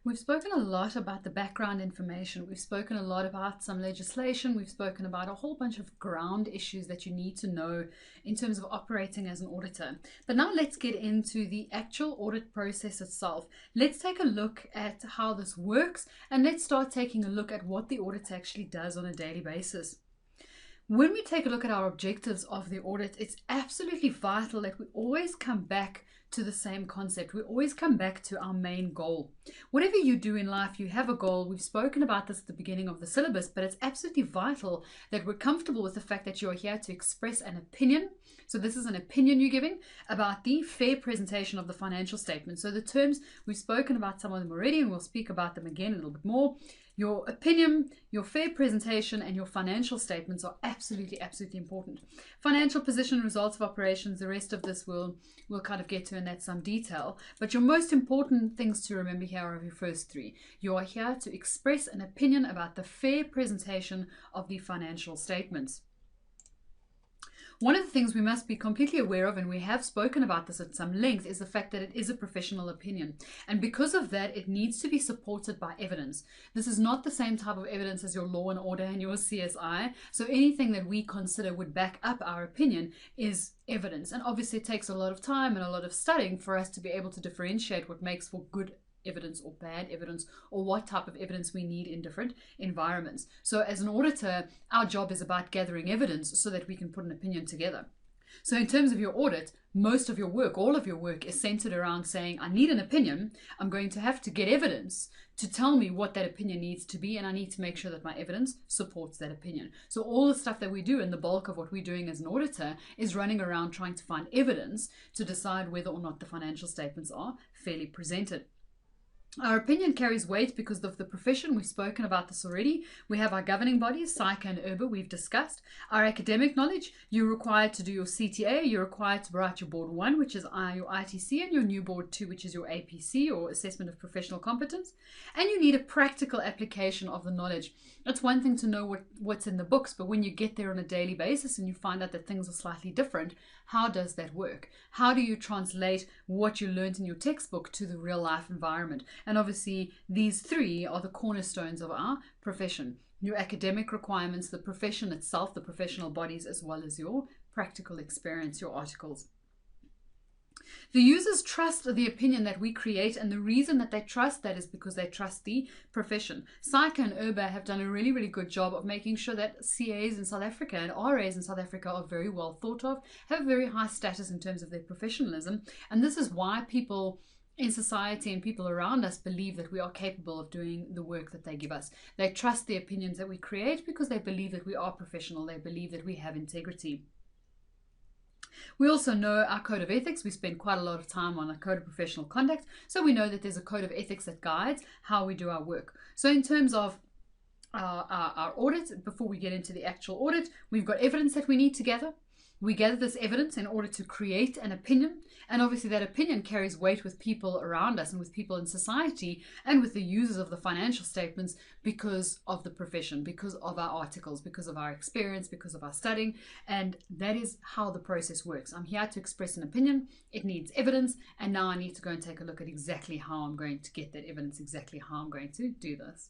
We've spoken a lot about the background information. We've spoken a lot about some legislation. We've spoken about a whole bunch of ground issues that you need to know in terms of operating as an auditor. But now let's get into the actual audit process itself. Let's take a look at how this works, and let's start taking a look at what the audit actually does on a daily basis. When we take a look at our objectives of the audit, it's absolutely vital that we always come back to the same concept. We always come back to our main goal. Whatever you do in life, you have a goal. We've spoken about this at the beginning of the syllabus, but it's absolutely vital that we're comfortable with the fact that you're here to express an opinion. So this is an opinion you're giving about the fair presentation of the financial statement. So the terms, we've spoken about some of them already, and we'll speak about them again a little bit more. Your opinion, your fair presentation, and your financial statements are absolutely important. Financial position, results of operations, the rest of this we'll kind of get to in that some detail. But your most important things to remember here are your first three. You are here to express an opinion about the fair presentation of the financial statements. One of the things we must be completely aware of, and we have spoken about this at some length, is the fact that it is a professional opinion. And because of that, it needs to be supported by evidence. This is not the same type of evidence as your law and order and your CSI. So anything that we consider would back up our opinion is evidence. And obviously it takes a lot of time and a lot of studying for us to be able to differentiate what makes for good evidence or bad evidence, or what type of evidence we need in different environments. So as an auditor, our job is about gathering evidence so that we can put an opinion together. So in terms of your audit, most of your work, all of your work is centered around saying, I need an opinion, I'm going to have to get evidence to tell me what that opinion needs to be, and I need to make sure that my evidence supports that opinion. So all the stuff that we do, and the bulk of what we're doing as an auditor, is running around trying to find evidence to decide whether or not the financial statements are fairly presented. Our opinion carries weight because of the profession. We've spoken about this already. We have our governing bodies, SAICA and URBA, we've discussed. Our academic knowledge, you're required to do your CTA, you're required to write your Board 1, which is your ITC, and your new Board 2, which is your APC, or Assessment of Professional Competence. And you need a practical application of the knowledge. It's one thing to know what's in the books, but when you get there on a daily basis and you find out that things are slightly different, how does that work? How do you translate what you learned in your textbook to the real life environment? And obviously, these three are the cornerstones of our profession. Your academic requirements, the profession itself, the professional bodies, as well as your practical experience, your articles. The users trust the opinion that we create, and the reason that they trust that is because they trust the profession. SAICA and URBA have done a really good job of making sure that CAs in South Africa and RAs in South Africa are very well thought of, have a very high status in terms of their professionalism, and this is why people in society and people around us believe that we are capable of doing the work that they give us. They trust the opinions that we create because they believe that we are professional, they believe that we have integrity. We also know our code of ethics. We spend quite a lot of time on a code of professional conduct, so we know that there's a code of ethics that guides how we do our work. So in terms of our audit, before we get into the actual audit, we've got evidence that we need to gather. We gather this evidence in order to create an opinion, and obviously that opinion carries weight with people around us and with people in society and with the users of the financial statements because of the profession, because of our articles, because of our experience, because of our studying, and that is how the process works. I'm here to express an opinion, it needs evidence, and now I need to go and take a look at exactly how I'm going to get that evidence, exactly how I'm going to do this.